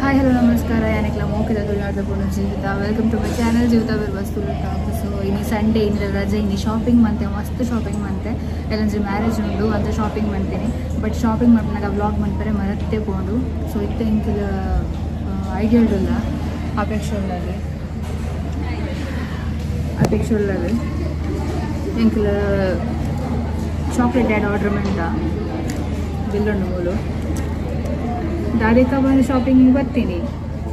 Hi hello ನಮಸ್ಕಾರ ಯಾನೆಕ್ಲ ಮೋಕಿದ ತುಳಿಯಾದ ಪುನಃ ಜೀವಿತ ವೆಲ್ಕಮ್ ಟು ಮೈ ಚಾನಲ್ ಜೀವಿತ ಬೇರೆ ವಸ್ತು ಸೊ ಇನ್ನು ಸಂಡೇ ಇನ್ನು ರಜೆ ಇನ್ನು ಶಾಪಿಂಗ್ ಮಂತೆ ಮಸ್ತ್ ಶಾಪಿಂಗ್ ಮಂತೆ ಎಲ್ಲಂದ್ರೆ ಮ್ಯಾರೇಜ್ ಉಂಡು ಅಂತ ಶಾಪಿಂಗ್ ಮಾಡ್ತೀನಿ ಬಟ್ ಶಾಪಿಂಗ್ ಮಾಡ್ಬಿನಾಗ ವ್ಲಾಗ್ ಮಾಡ್ತಾರೆ ಮರತ್ತೆ ಕೊಂಡು ಸೊ ಇತ್ತೆ ಇಂಕಿಲ ಐಡಿಯಾ ಇಲ್ಲ ಅಪೇಕ್ಷೆ ಉಳ್ಳದು ಇಂಕಿಲ ಚಾಕ್ಲೇಟ್ ಆ್ಯಡ್ ಆರ್ಡರ್ ಮಾಡ್ದ ಬಿಲ್ಲುಂಡು ಮೂಲು ದಾರಿಕ ಬಂದು ಶಾಪಿಂಗಿಗೆ ಬರ್ತೀನಿ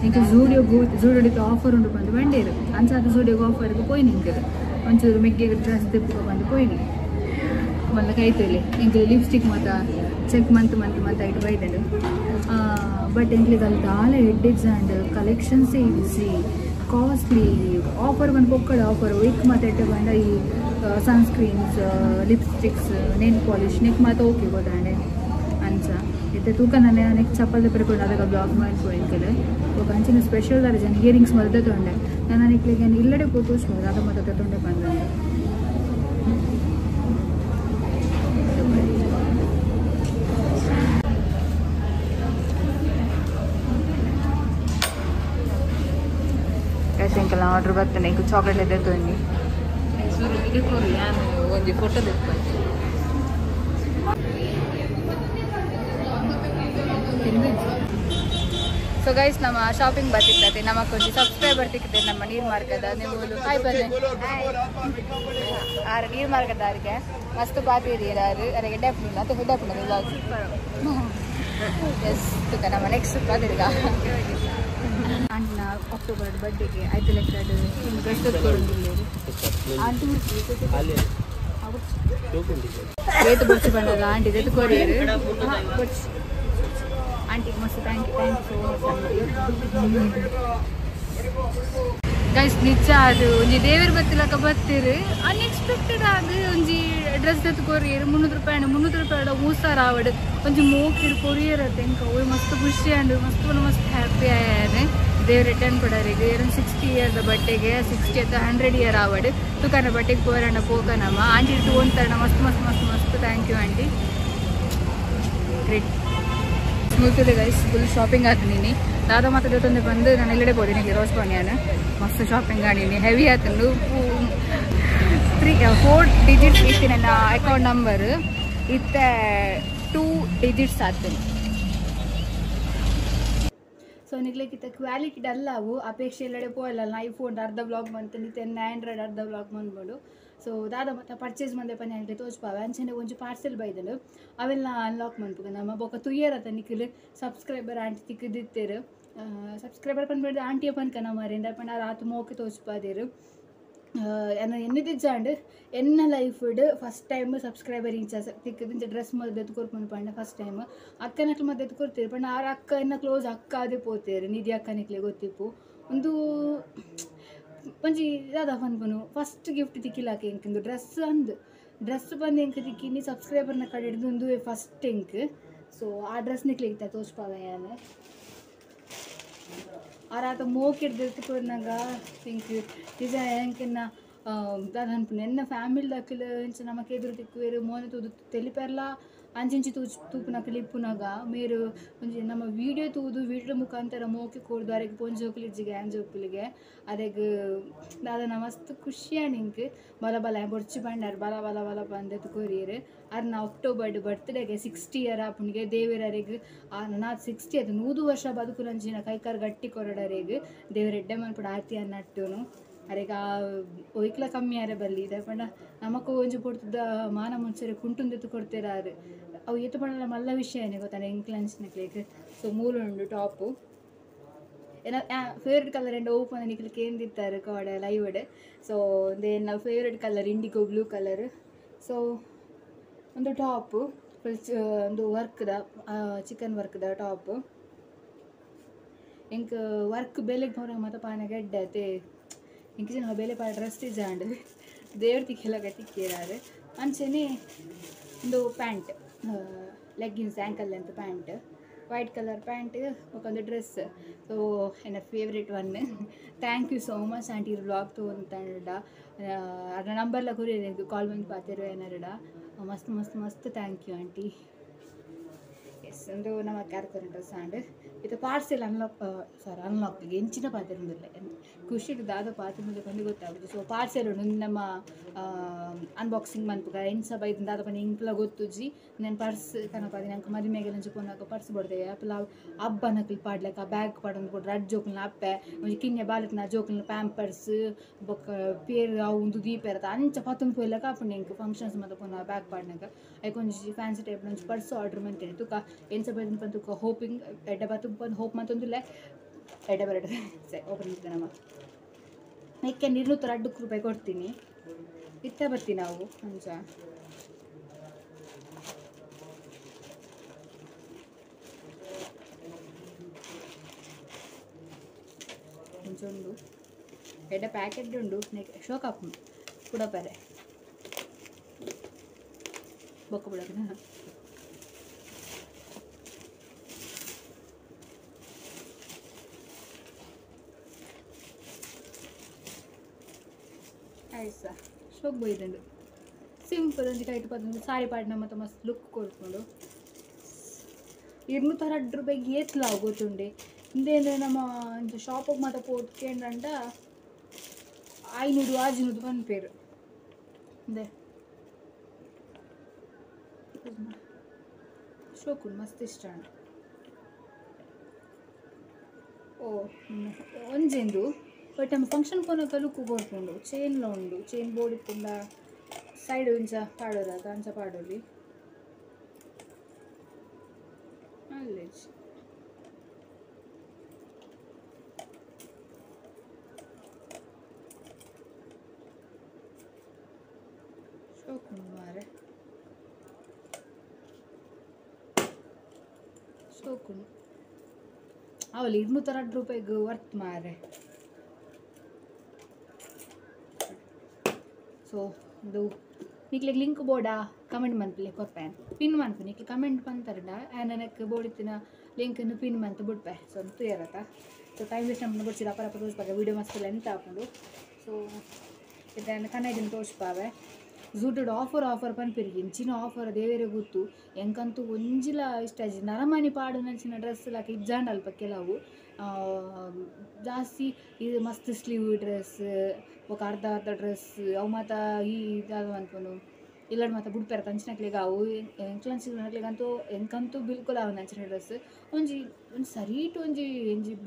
ಇಂಕ ಝೂಡಿಯೋಡಿಗೆ ಆಫರ್ ಉಂಟು ಬಂದು ಬಂಡೇರು ಅಂಚಾದ ಝೂಡಿಯೋಗೆ ಆಫರ್ಗೆ ಪೋಯಿ ನಿಂಗೆ ಒಂಚೂರು ಮೆಗ್ಗೆಗೆ ಡ್ರೆಸ್ ತಿಪ್ಪು ಬಂದು ಪೋಯಿನಿ ಮಲ್ಲ ಕೈತೇಲಿ ಇಂಕ ಲಿಪ್ಸ್ಟಿಕ್ ಮತ್ತು ಚೆಕ್ ಮಂತ್ ಆಯ್ತು ಬೈದಳು ಬಟ್ ಇಂಕ್ಲಿಗೆ ಅಲ್ಲಿ ದಾಲೆ ಹೆಡ್ಡಿಕ್ಸ್ ಆ್ಯಂಡ್ ಕಲೆಕ್ಷನ್ಸೇ ಇರಿಸಿ ಕಾಸ್ಟ್ಲಿ ಆಫರ್ ಬಂದು ಪೊಕ್ಕಡ ಆಫರ್ ವಿಕ್ ಮತ್ತು ಬಂದ ಈ sunscreens lipsticks nail polish neck ಮತ್ತು ಓಕೆ ಗೊತ್ತಾಂಡೆ ಅಂಚ ಇತ್ತೆ ತೂಕ ನಾನು ನೆಕ್ಸ್ಟ್ ಚಪ್ಪಲ್ ಪರ್ಕೊಂಡು ಅದಕ್ಕೆ ಬ್ಲಾಗ್ ಮಾಡ್ಕೊಂಡು ఒక ಅಂಚಿನ ಸ್ಪೆಷಲ್ ದಾರ ಜನ ಇಯರಿಂಗ್ಸ್ ಮರದ ತೊಂಡೆ ನಾನು ನಿಕ್ಲಿಗೆ ಇಲ್ಲಡೆ ತೋರಿಸ್ಬೋದು ಅದು ಮತ್ತೆ ತೊಂಡೆ ಬಂದ ಇಂಕೆಲ್ಲ ಆರ್ಡ್ರ್ ಬರ್ತೇನೆ ಈಗ ಚಾಕ್ಲೇಟ್ ಎದೆ ತೊಂಡಿ ಒಂದು ಫೋಟೋ ಸೊ ಗೈಸ್ ನಮ್ಮ ಶಾಪಿಂಗ್ ಬರ್ತಿರ್ತದೆ ನಮಗೆ ಕೊಂಚ ಸಬ್ಸ್ಕ್ರೈಬರ್ ತಿಕ್ಕಿದೆ ನಮ್ಮ ನೀರು ಮಾರ್ಗದ ನೀವು ಹಾಯ್ ಬನ್ನಿ ಆರು ನೀರು ಮಾರ್ಗದವ್ರಿಗೆ ಮಸ್ತ್ ಪಾತಿರಿ ಯಾರು ಅರೆಗೆ ಡೆಫ್ನಿಲ್ಲ ಅದು ಡೆಫ್ನಿಲ್ಲ ಬ್ಲಾಗ್ ಎಸ್ ತುಕ ನಮ್ಮ ನೆಕ್ಸ್ಟ್ ಪಾತಿರಿಗ ಅಣ್ಣ ಅಕ್ಟೋಬರ್ ಬರ್ಡೇಗೆ ಆಯ್ತು ಲೆಕ್ಕ ಡ್ರೆಸ್ ಆಂಟಿ ರೇತು ಬರ್ಸಿ ಬಂದದ ಆಂಟಿ ರೇತು ಕೊಡಿಯರು ಆಂಟಿ ಮಸ್ತ್ thank you so much guys ನಿಜ ಅದು ಒಂಜಿ ದೇವರ ಬತ್ತಿಲಕ ಬರ್ತೀರಿ ಅನ್ಎಕ್ಸ್ಪೆಕ್ಟೆಡ್ ಆಗಿ ಒಂಜಿ ಡ್ರೆಸ್ ಎತ್ತು ಕೊರಿಯರು ₹300 ಮೂಸಾರ ಆವಡು ಒಂಜಿ ಮೋಕಿರು ಕೊರಿಯರ್ ತೆಂಕ ಅವ್ರು ಮಸ್ತ್ ಖುಷಿ ಆಂಡು ಮಸ್ತ್ ಹ್ಯಾಪಿ ಆಯಾರೆ ದೇವ್ರ ರಿಟರ್ನ್ ಕೊಡೋರಿಗೆ 60 ಇಯರ್ದ ಬಟ್ಟೆಗೆ 60 100 ಇಯರ್ ಆವಡು ತುಕಾನ ಬಟ್ಟೆಗೆ ಪೋರಣ್ಣ ಪೋಕನಮ್ಮ ಆಂಟಿ ತೊಗೊಂತಾರಣ ಮಸ್ತ್ ಥ್ಯಾಂಕ್ ಯು ಆಂಟಿ ಗ್ರೇಟ್ ಸ್ಮೂತದೆ ಗೈಸ್ ಫುಲ್ ಶಾಪಿಂಗ್ ಆತೀನಿ ದಾದ ಮಾತ್ರ ತಂದೆ ಬಂದು ನಾನು ಎಲ್ಲೆಡೆ ಹೋದಿನಿ ರೋಸ್ಪಾನ್ಯಾನ ಮಸ್ತ್ ಶಾಪಿಂಗ್ ಆಡೀನಿ ಹೆವಿ ಆತಂಡು 4 ಡಿಜಿಟ್ಸ್ ಇತ್ತು ನನ್ನ ಅಕೌಂಟ್ ನಂಬರ್ ಇತ್ತ 2 ಡಿಜಿಟ್ಸ್ ಆತೀನಿ ಸೊ ನಿಗ್ಲಿಕ್ಕಿತ್ತ ಕ್ವಾಲಿಟಿ ಡಲ್ ಅವು ಅಪೇಕ್ಷೆ ಎಲ್ಲೆಡೆ ಪೋಯಲ್ಲ ಐಫೋನ್ ಅರ್ಧ ಬ್ಲಾಗ್ ಬಂತು ನಿತ್ತೆ ಆಂಡ್ರಾಯ್ಡ್ ಅರ್ಧ ಬ್ಲಾಗ್ ಬಂದ್ಬಿಡು ಸೊ ದಾದ ಮತ್ತು ಪರ್ಚೇಸ್ ಮಂದೆ ಪನ್ನೆ ಅಂದರೆ ತೋಚ್ಪಾವೆ ಅಂಚನೆ ಒಂಚು ಪಾರ್ಸೆಲ್ ಬೈದಳು ಅವೆಲ್ಲ ಅನ್ಲಾಕ್ ಮಾಡ್ಬೇಕು ನಮ್ಮ ಬೊಕ್ಕ ತುಯ್ಯರತ್ತ ನಿಖಿಲ್ ಸಬ್ಸ್ಕ್ರೈಬರ್ ಆಂಟಿ ತಿಕ್ಕಿದಿತ್ತೇರು ಸಬ್ಸ್ಕ್ರೈಬರ್ ಪನ್ಬಿಡ್ದು ಆಂಟಿಯ ಪನ್ಕ ನಮ್ಮರಿಂದ ಪಣ್ಣ ರಾತು ಮೋಕೆ ತೋಚ್ಪಾದೇರು ಎನ್ನದಿಜ್ಜಾಂಡು ಎನ್ನ ಲೈಫ್ಡ್ ಫಸ್ಟ್ ಟೈಮ್ ಸಬ್ಸ್ಕ್ರೈಬರ್ ಇಂಚ ತಿಕ್ಕದಿಂಚ ಡ್ರೆಸ್ ಮದ್ದು ಎತ್ಕೊರ್ಪುಂಡು ಪಂಡ ಫಸ್ಟ್ ಟೈಮ್ ಅಕ್ಕನಕ್ಲು ಮದ್ದು ಎತ್ಕೊಡ್ತೀರಿ ಪಂಡ ಆರ ಅಕ್ಕ ಎನ್ನ ಕ್ಲೋಸ್ ಅಕ್ಕ ಅದೇ ಪೋತೇರು ನಿಧಿ ಅಕ್ಕನಿಕ್ಲೆ ಗೊತ್ತಿಪ್ಪು ಒಂದು ಒಂಜಿ ದಾದ ಪನ್ಪುನು ಫಸ್ಟ್ ಗಿಫ್ಟ್ ತಿಕ್ಕಿಲಾಕೆ ಎಂಕಿಂದು ಡ್ರೆಸ್ ಬಂದು ಎಂಕ್ ತಿಕ್ಕಿನಿ ಸಬ್ಸ್ಕ್ರೈಬರ್ನ ಕಡೆ ಹಿಡಿದು ಒಂದು ಫಸ್ಟ್ ಎಂಕ್ ಸೊ ಆ ಡ್ರೆಸ್ ನಿಕ್ಲಿಗೆ ತೋಚ್ಪಾವೆ ಯಾನು ಆರಾತ ಮೋಕಿಡ್ದು ಎತ್ಕೊಡ್ನಾಗ ಎಂಕ್ ನಿಜ ಎಂಕಿನ್ನ ದಾದ ಅನ್ಪುನು ಎನ್ನ ಫ್ಯಾಮಿಲಿ ದಕ್ಕಲ್ ಇಂಚ ನಮಕ್ ಎದುರು ತಿಕ್ಕುವೇರು ಮೋನೆ ತೂದು ತೆಲಿಪೆರ್ಲ ಅಂಚಿಂಚಿ ತೂಪುನಕಲ್ ಇಪ್ಪುನಾಗ ಮೇರು ಒಂಜಿ ನಮ್ಮ ವಿಡಿಯೋ ಮುಖಾಂತರ ಮೋಕೆ ಕೊಡ್ದು ಅರೆಗೆ ಪೊಂಜೋಕ್ಲಿಜ್ಜಿಗೆ ಆಂಜೋಕ್ಲಿಗೆ ಅರೆಗೆ ದಾದನ ಮಸ್ತ್ ಖುಷಿಯಾಣ ಇಂಕ್ ಬಲ ಬೊಡ್ಚಿ ಪಂಡಾರು ಬಲ ಬಂದೆತ್ತು ಕೊರಿಯರು ಅರ್ನ ಅಕ್ಟೋಬರ್ ಬರ್ತ್ಡೇಗೆ 60 ಇಯರ್ ಆಪುನಿಗೆ ದೇವರರೆಗೆ ನಾ 60 ಅದು 100 ವರ್ಷ ಬದುಕು ನಂಚಿನ ಕೈಕಾರ್ ಗಟ್ಟಿ ಕೊರಡರೆಗೆ ದೇವರ ಎಡ್ಡೆ ಮನ್ಪುಡು ಆರ್ತಿ ಅನ್ನಟ್ಟುನು ಅರೆಗ ಒಯ್ಕ್ಲ ಕಮ್ಮಿ ಯಾರ ಬಲ್ಲಿ ಇದೆ ಪಂಡ ನಮಕು ಒಂಜಿ ಪೊಡ್ತದ ಮಾನ ಮುಂಚೆರೆ ಕುಂಟುಂದೆತ್ತು ಕೊಡ್ತೇರಾರು ಅವು ಎತ್ತು ಪಂಡ ಮಲ್ಲ ವಿಷಯನೇ ಗೊತ್ತಾನೆ ಇಂಕ್ಲನ್ಸ್ನಿಕ್ಲಿಗೆ ಸೊ ಮೂಲುಂಡು ಟಾಪು ಏನ ಫೇವ್ರೆಟ್ ಕಲರ್ ಎಂಡ್ ಓಪನ್ ನಿಕ್ಲಿಕ್ಕೆ ಏನಿರ್ತಾರೆ ಕಾಡೆ ಲೈವ್ಡ್ ಸೊ ನನ್ನ favourite colour IndiGo blue colour so ಒಂದು ಟಾಪು ಫುಲ್ ಒಂದು ವರ್ಕ್ದ ಚಿಕನ್ ವರ್ಕ್ದ ಟಾಪು ಇಂಕ ವರ್ಕ್ ಬೆಲೆಗೆ ಹೊರಗೆ ಮತ್ತು ಪಾನ ಗೆಡ್ಡೆ ಇಂಕ ಜನ ಬೇಲೆ ಪಾಡ ಡ್ರೆಸ್ ಇಜಾಂಡು ದೇವ್ರ ತಿಕ್ಕೆಲ್ಲ ತಿಕ್ಕಿರಾರು ಅಂಚನೆ ಒಂದು pant leggings ankle length pant white colour pant ಒಂದು ಡ್ರೆಸ್ ಸೊ ಎನ್ನ favourite one thank you so much aunty ಇರು ಬ್ಲಾಗ್ ತೊಗೊಂತಂಡ ಅದರ ನಂಬರ್ಲ ಕುರಿಯದು ಕಾಲ್ ಬಂದು ಪಾತಿರು ಏನಾರಡ ಮಸ್ತ್ ಥ್ಯಾಂಕ್ ಯು ಆಂಟಿ ಎಸ್ ಒಂದು ನಮ್ಮ ಕ್ಯಾರ್ಕೊರೆಂಟ್ ಸಾಂಡ್ ಇದು ಪಾರ್ಸೆಲ್ ಅನ್ಲಾಕ್ ಎಂಚಿನ ಪಾತಿರುವುದಿಲ್ಲ ಖುಷಿಗೆ ದಾದ ಪಾತಿರುವುದಿಲ್ಲ ಕಂಡು ಗೊತ್ತಾಗುದು. ಸೊ ಪಾರ್ಸೆಲ್ ಉಂಡು ನಮ್ಮ ಅನ್ಬಾಕ್ಸಿಂಗ್ ಮನ್ಪುಗ ಎಂಚ ಬೈದು ದಾದ ಪನಿ ಇಂಕ್ಲ ಗೊತ್ತುಜಿ ನಾನು ಪರ್ಸ್ ಕನಪಾದಿ ನಂಗೆ ಮದುವೆಗೆ ನಂಚು ಪೋನಾಗ ಪರ್ಸ್ ಬಡ್ತೇವೆ ಅಪ್ಪಲ ಹಬ್ಬ ನಕಲಿ ಪಾಡ್ಲಕ್ಕ ಬ್ಯಾಗ್ ಪಾಡೊಂದು ಕೊಡ್ರೆ ಅಡ್ ಜೋಕ್ಲನ್ನ ಅಪ್ಪೆ ಒಂಜಿ ಕಿನ್ನೆ ಬಾಲಕ್ನ ಜೋಕ್ಲನ್ನ ಪ್ಯಾಂಪರ್ಸ್ ಬೊಕ್ಕ ಪೇರು ಅವು ಒಂದು ದೀಪ ಇರತ್ತೆ ಅಂಚ ಪತ್ತೊಂದು ಪೋಯ್ಲ ಕಾಪುಂಡು ಎಂಕ್ ಫಂಕ್ಷನ್ಸ್ ಮಾತ ಪೋನ ಬ್ಯಾಗ್ ಪಾಡ್ನಾಗ ಐಕ್ ಒಂಜಿ ಫ್ಯಾನ್ಸಿ ಟೈಪ್ ಒಂಜಿ ಪರ್ಸ್ ಆರ್ಡರ್ ಮಾಡ್ತೇನೆ ತುಕ ಎಂಚ ಬೈದು ಪಂದು ತುಕ ಹೋಪಿಂಗ್ ಎಡ್ಡ ಬತ್ತು ಬಂದು ಹೋಪ್ ಮತ್ತೊಂದಿಲ್ಲ ಎಡ್ಡ ಬರಡ ಸರಿ ಓಪನ್ ಇರ್ತೇನೆ ನಮ್ಮ ಮೆಕ್ಕೆ 260 ರೂಪಾಯಿ ಕೊಡ್ತೀನಿ ಇತ್ತ ಬರ್ತೀನಿ ನಾವು ಅಂಚ కొంచెండు ఎడ్డ ప్యాకెట్ ఉండు నీకు షోక్ అప్ పుడపరే బొక్క పుడకనా ಐಸಾ ಶೋಕ್ ಬೈದಂಡು ಸಿಂಪಲ್ ಒಂದು ಕೈಟ್ ಪದ ಸಾರಿ ಪಾಡಿನ ಮತ್ತು ಮಸ್ತ್ ಲುಕ್ ಕೊಡ್ಕೊಂಡು 260 ರೂಪಾಯಿಗೆ ಏತ್ಲ ಗೊತ್ತುಂಡೆ ಇಂದೇನು ನಮ್ಮ ಶಾಪಿಗೆ ಮಾತ್ರ ಪೋಟ್ಕೊಂಡಂಟ 500 ಪನ್ಪೇರು ಇಂದೆ ಶೋಕುಂಡು ಮಸ್ತ್ ಇಷ್ಟ ಉಂಟು. ಓ ಒಂಜೆಂದು ಬಟ್ ನಮ್ಮ ಫಂಕ್ಷನ್ ಕೊನಕ ಲುಕ್ ಕೊಡ್ಕೊಂಡು ಚೈನ್ಲ ಉಂಡು ಚೈನ್ ಬೋರ್ಡ್ ಇತ್ತುಂಡ ಸೈಡ್ ಒಂಚ ಪಾಡೋರ ಅಂಚ ಪಾಡೋಲಿ ಅಲ್ಲೇ ಶೋಕುಂಡು ಮಾರೆ ಶೋಕುಂಡು ಅವಲ್ಲಿ 260 ರೂಪಾಯಿಗೆ ವರ್ತ್ ಮಾರೆ. ಸೊ ಇದು నీకు లింక్ బోర్డా కమెంట్ మన్పులే కొప్పాను పిన్ మన్పు నీకు కమెంట్ పంతరಡ ನನಗೆ ಬೋಡಿತ್ತಿನ ಲಿಂಕನ್ನು ಪಿನ್ ಮಂತ್ ಬಿಡ್ಪೆ ಸೊ ಅಂತೂ ಇರತ್ತ. ಸೊ ಟೈಮ್ ವೇಸ್ಟ್ ನಮ್ಮನ್ನು ಬಿಡ್ಸಿದ ಅಪರಪ್ಪ ತೋರಿಸ್ಪಾಗ ವೀಡಿಯೋ ಮಸ್ತ್ ಲೆಂತ್ ಹಾಕೊಂಡು ಸೊ ಇದನ್ನು ಕನ್ನಡಿನ ತೋರಿಸ್ಪಾವೆ ಝೂಟಡ್ ಆಫರ್ ಪನ್ಪಿರಿಗೆ ಇಂಚಿನ ಆಫರ್ ದೇವೇರೆ ಗೊತ್ತು ಎಂಕಂತೂ ಒಂಜಿಲ ಇಷ್ಟ ಆಜಿ ನರಮಣಿ ಪಾಡು ನಂಚಿನ ಡ್ರೆಸ್ ಲಾಕ ಇಜ್ಜಾಂಡ್ ಅಲ್ಪ ಕೆಲವು ಜಾಸ್ತಿ ಇದು ಮಸ್ತ್ ಸ್ಲೀವ್ ಡ್ರೆಸ್ ఒక ಅರ್ಧ ಡ್ರೆಸ್ ಅವು ಮತ್ತು ಈ ಇದಾದ ಅನ್ಕೊಂಡು ಇಲ್ಲಡ್ ಮತ್ತು ಬಿಡ್ತಾರೆ ತಂಚಿನಕ್ಲಿಗೆ ಅವು ಎಂಕ್ಲಂಚಿನಕ್ಲಿಗಂತೂ ಎಂಕಂತೂ ಬಿಲ್ಕುಲ್ ಅವು ನಂಚಿನ ಡ್ರೆಸ್ ಒಂಜಿ ಸರೀಟ್ ಒಂಜಿ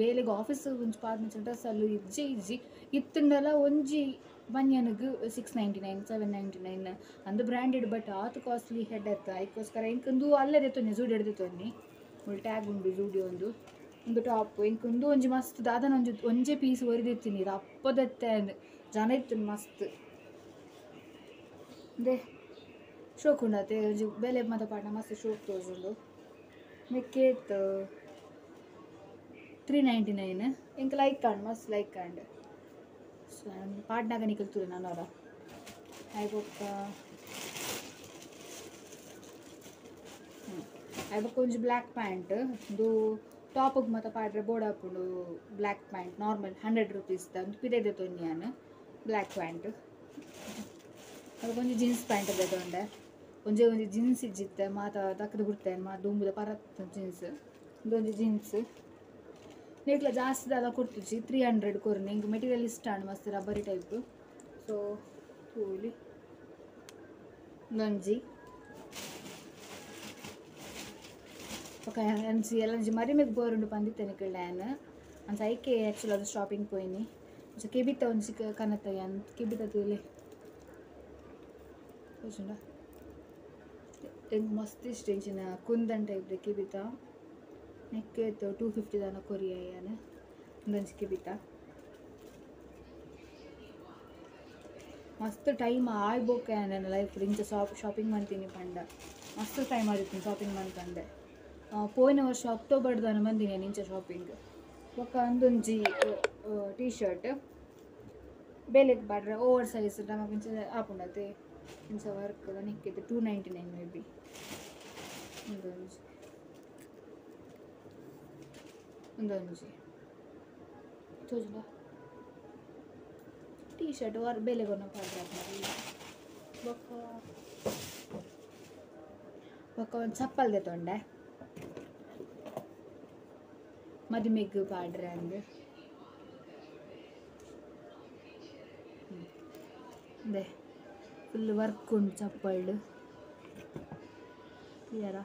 ಬೇಲೆಗೆ ಆಫೀಸ್ ಒಂಜಿ ಪಾದ ನಂಚಿನ ಡ್ರೆಸ್ ಅಲ್ಲಿ ಇಜ್ಜಿ ಇತ್ತುಂಡಲ ಒಂಜಿ ಬನ್ಯನ್ಗೆ 699 799 ಅಂದು ಬ್ರ್ಯಾಂಡೆಡ್ ಬಟ್ ಆತು ಕಾಸ್ಟ್ಲಿ ಹೆಡ್ ಎತ್ತ ಅದಕ್ಕೋಸ್ಕರ ಇಂಕೊಂದು ಅಲ್ಲದೆ ತೊನ್ನಿ ಝೂಡಿ ಹಿಡ್ದಿತ್ತೊನ್ನಿ ಒಳ್ಳೆ ಟ್ಯಾಗ್ ಉಂಡು ಝೂಡಿ ಒಂದು ಟಾಪ್ ಇಂಕೊಂದು ಒಂಜಿ ಮಸ್ತ್ ದಾದನ ಒಂಜೇ ಪೀಸ್ ಒರಿದಿತ್ತೀನಿ ಇದು ಅಪ್ಪದತ್ತೆ ಜನ ಇತ್ತು ಮಸ್ತ್ ದೇ ಶೋಕ್ ಉಂಡತ್ತೆ ಒಂಜಿ ಬೆಲೆ ಮಾತ ಪಾಡ್ನ ಮಸ್ತ್ ಶೋಕ್ ತೋಜುಂಡು ಮೆಕ್ಕೇತ್ 399 ಇಂಕ ಲೈಕ್ ಕಾಂಡ್ ಮಸ್ತ್ ಲೈಕ್ ಕಾಂಡ್ ಪಾಡ್ನಾಗ ನಿಕಲ್ತುರು ನಾನವರ ಆಯ್ಬೊಕ್ಕ ಒಂಜಿ ಬ್ಲ್ಯಾಕ್ ಪ್ಯಾಂಟ್ ಇದು ಟಾಪಿಗೆ ಮತ್ತು ಪಾಡ್ರೆ ಬೋರ್ಡ್ ಹಾಕೊಂಡು ಬ್ಲ್ಯಾಕ್ ಪ್ಯಾಂಟ್ ನಾರ್ಮಲ್ 100 ರೂಪೀಸ್ ಒಂದು ಪಿದೆದೆ ತೊನ್ನಿಯಾನು ಬ್ಲ್ಯಾಕ್ ಪ್ಯಾಂಟ್ ಅದಕ್ಕೊಂದು ಜೀನ್ಸ್ ಪ್ಯಾಂಟ್ ತೊಂಡೆ ಒಂಜಿ ಜೀನ್ಸ್ ಇಜ್ಜಿತ್ತೆ ಮಾತ ತಕ್ಕದ ಬಿಡ್ತೇನೆ ಮಾತು ದುಂಬುದ ಪರತ್ ಜೀನ್ಸ್ ಇದೊಂದು ಜೀನ್ಸ್ ನೀಕ್ಲ ಜಾಸ್ತಿ ದಾದ ಕೊಡ್ತಿಚ್ಚಿ 300 ಕೊರು ನಿಂಗೆ ಮೆಟೀರಿಯಲ್ ಇಷ್ಟ ಅಣ್ಣ ಮಸ್ತ್ ರಬ್ಬರಿ ಟೈಪ್. ಸೊ ಕೂಲಿ ಗಂಜಿ ಓಕೆ ಅನ್ಸಿ ಎಲ್ಲ ಮರಿ ಮೇಲೆ ಬೋರುಂಡು ಬಂದಿತ್ತೇನೆ ಕೇಳ್ಯಾನು ಅನ್ಸ ಐಕೆ ಆ್ಯಕ್ಚುಲಿ ಅದು ಶಾಪಿಂಗ್ ಪೋಯ್ನಿ ಒಂಚ ಕೆಬಿತ್ತ ಒಂಜಿ ಕನತ್ತಯ್ಯ ಅಂತ ಕೆಬಿತ್ತ ತೂಲೆ ತೋಚುಂಡ ಹೆಂಗೆ ಮಸ್ತ್ ಇಷ್ಟ ಇಂಚಿನ ಕುಂದನ್ ಟೈಪ್ ಕೆಬಿತ್ತ ನೆಕ್ಕೆತ್ತು 250 ದಾನ ಕೊರಿಯಾನ ಒಂದೊಂದು ಕೆಬಿತ್ತ ಮಸ್ತ್ ಟೈಮ್ ಆಯ್ಬೋಕೆ ನನ್ನ ಲೈಫ್ ಇಂಚ ಶಾಪಿಂಗ್ ಮಾಡ್ತೀನಿ ಪಂಡ ಮಸ್ತ್ ಟೈಮ್ ಆಗಿರ್ತೀನಿ ಶಾಪಿಂಗ್ ಮಾಡ್ಕೊಂಡೆ. ಪೋಯಿನ ವರ್ಷ ಅಕ್ಟೋಬರ್ ದಾನ ಬಂದಿನಿ ಇಂಚ ಶಾಪಿಂಗ್ ಒಕ್ಕ ಒಂದೊಂಜಿ ಟೀ ಶರ್ಟ್ ಬೇಲೆಗೆ ಬಾಡ್ರೆ ಓವರ್ ಸೈಜ್ ನಮಗೆ ಇಂಚ ಹಾಕೊಂಡತ್ತೆ ಇಂಚ ವರ್ಕ್ ನಿಕ್ಕಿತ್ತು 299 ಮೇ ಬಿ ಒಂದೊಂಜಿ ತೋಜುಂಡ ಟೀ ಶರ್ಟ್ ವರ್ ಬೇಲೆಗೊನ್ನ ಪಾಡ್ರೆ ಬೊಕ್ಕ ಒಂದು ಚಪ್ಪಲ್ದೆ ತೊಂಡೆ ಮದುಮೆಗ್ ಪಾಡ್ರೆ ಅಂದು ಅದೇ ಫುಲ್ ವರ್ಕ್ ಉಂಟು ಚಪ್ಪಲ್ಡು ಕ್ಲಿಯರಾ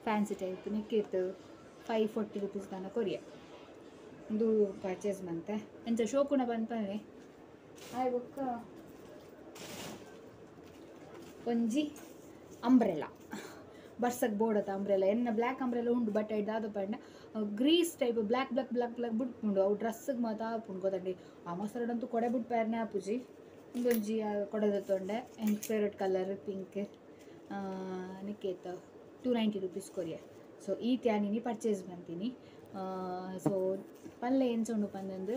ಫ್ಯಾನ್ಸಿ ಟೈಪ್ ನಿಕ್ಕಿತ್ತು 540 ರೂಪೀಸ್ ತನಕ ಕೊರಿಯ ಇದು ಪರ್ಚೇಸ್ ಬಂತೆ ಎಂತ ಶೋಕುಣ ಬಂದ್ಪನೆ ಆಯ್ ಬೊಕ್ಕ ಒಂಜಿ ಅಂಬ್ರೆಲಾ ಬರ್ಸಕ್ಕೆ ಬೋಡತ್ತ ಅಂಬ್ರೆಲಾ ಎನ್ನ ಬ್ಲ್ಯಾಕ್ ಅಂಬ್ರೆಲಾ ಉಂಡು ಬಟ್ ಇದಾದ ಪಂಡ ಗ್ರೀಸ್ type black black black black ಬಿಟ್ಕೊಂಡು ಅವು ಡ್ರೆಸ್ಸಿಗೆ ಮಾತ್ರ ಆಪುಂಡು ಗೊತ್ತಾಗಿ ಆ ಮೊಸರಡಂತೂ ಕೊಡೆ ಬಿಟ್ಟು ಪ್ಯಾರ್ನೆ ಆಪುಜಿ ಒಂದೊಂಜಿ ಕೊಡೆದ ತೊಂಡೆ ಹೆಂಗೆ ಫೇವ್ರೆಟ್ ಕಲರ್ ಪಿಂಕ್ ನಿಕ್ಕೇತ 290 ರೂಪೀಸ್ ಕೊರಿಯ ಸೊ ಈ ತ್ಯಾನಿನಿ ಪರ್ಚೇಸ್ ಬಂತೀನಿ ಸೊ ಪಲ್ಲೆ ಎಂಚುಂಡು ಪಂದಂದು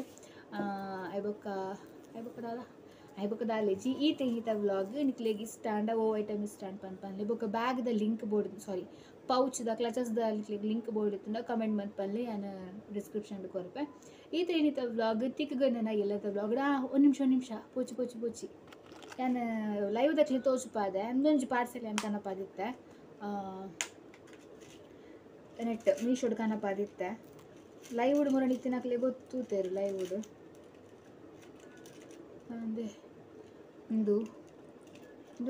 ಐಬೊಕ್ಕ ದಾಲೇಜಿ ಈ ತೆಂಗಿತ ವ್ಲಾಗ್ ನಿಕ್ಲೆಗ್ ಇಷ್ಟ ಅಂಡ ಓ ಐಟಮ್ ಇಷ್ಟ ಅಂಡ್ ಪನ್ಪನ್ಲೆ ಬೊಕ್ಕ ಬ್ಯಾಗ್ದ ಲಿಂಕ್ ಬೋರ್ಡ್ ಸಾರಿ ಪೌಚ್ದ ಕ್ಲಚಸ್ದ ಲಿಂಕ್ ಬೋರ್ಡ್ ಇತ್ತಂಡ ಕಮೆಂಟ್ ಮನ್ಪನ್ಲೆ ನಾನು ಡಿಸ್ಕ್ರಿಪ್ಷನ್ ಕೊರಪೆ ಈ ತೆಂಗಿತ ವ್ಲಾಗ್ ತಿಕ್ಕಗನ್ನ ಎಲ್ಲದ ವ್ಲಾಗ್ ಒಂದು ನಿಮಿಷ ಪೋಚಿ ನಾನು ಲೈವ್ ದಕ್ಲಿ ತೋಚುಪಾದೆ ಒಂದೊಂಜಿ ಪಾರ್ಸೆಲ್ ಏನು ಕನಪಾದಿತ್ತೆ ನೆಟ್ ಮೀಶೋಡ್ ಕನಪಾದಿತ್ತೆ ಲೈವ್ಡ್ ಮುರಳಿ ತಿನ್ನಕ್ಲೆ ಗೊತ್ತೂತೇರು ಲೈವ್ಡ್ ಅದೇ ಒಂದು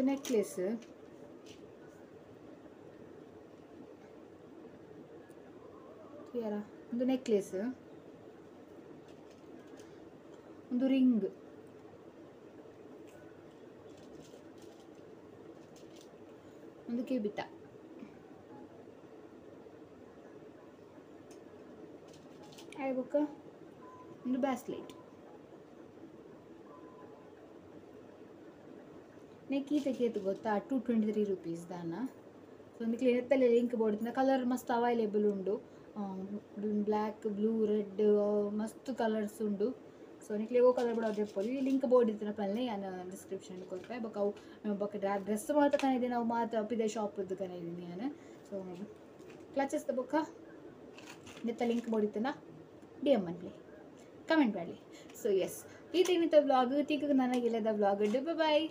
ನೆಕ್ಲೆಸ್ ಒಂದು ನೆಕ್ಲೆಸ್ ಒಂದು ರಿಂಗ್ ಒಂದು ಕಿಬಿಟ ಆಯ್ಬೊಕ್ಕ ಒಂದು ಬ್ಯಾಸ್ಲೈಟ್ ನೆಕ್ಕೀತಕ್ಕೇತು ಗೊತ್ತಾ 223 ರೂಪೀಸ್ ದಾನ ಸೊ ಅದಕ್ಕೆ ಎತ್ತಲೆ ಲಿಂಕ್ ಬೋರ್ಡ್ ಕಲರ್ ಮಸ್ತ್ ಅವೈಲೇಬಲ್ ಉಂಡು ಬ್ಲ್ಯಾಕ್ ಬ್ಲೂ ರೆಡ್ ಮಸ್ತ್ ಕಲರ್ಸ್ ಉಂಡು ಸೊ ನಿಕ್ಲೆ ಓ ಕಲರ್ ಕೂಡ ತೆಪ್ಪೊಲಿ ಲಿಂಕ್ ಬೋರ್ಡ್ ಇತ್ತಿನ ಪಲ್ಲೆ ನಾನು ಡಿಸ್ಕ್ರಿಪ್ಷನ್ ಕೊಡ್ಪೆ ಬೊಕ್ಕ ಅವು ಬೊಕ್ಕ ಡ್ರೆಸ್ ಮಾತ್ರ ಕನಿದೆ ನಾವು ಮಾತ್ರ ಅಪ್ಪಿದೆ ಶಾಪ್ದು ಕನಿದ್ದೀನಿ ನಾನು ಸೊ ಕ್ಲಚಸ್ದ ಬೊಕ್ಕ ನೆತ್ತ ಲಿಂಕ್ ಬೋರ್ಡ್ ಇತ್ತನ ಡಿ ಎಮ್ ಅನ್ಲಿ ಕಮೆಂಟ್ ಮಾಡಲಿ ಸೊ ಎಸ್ ಈ ತಿನ್ನಿತ ವ್ಲಾಗ್ ತೀಕ ನನಗಿಲ್ಲದ ವ್ಲಾಗ್ ಬಾಯ್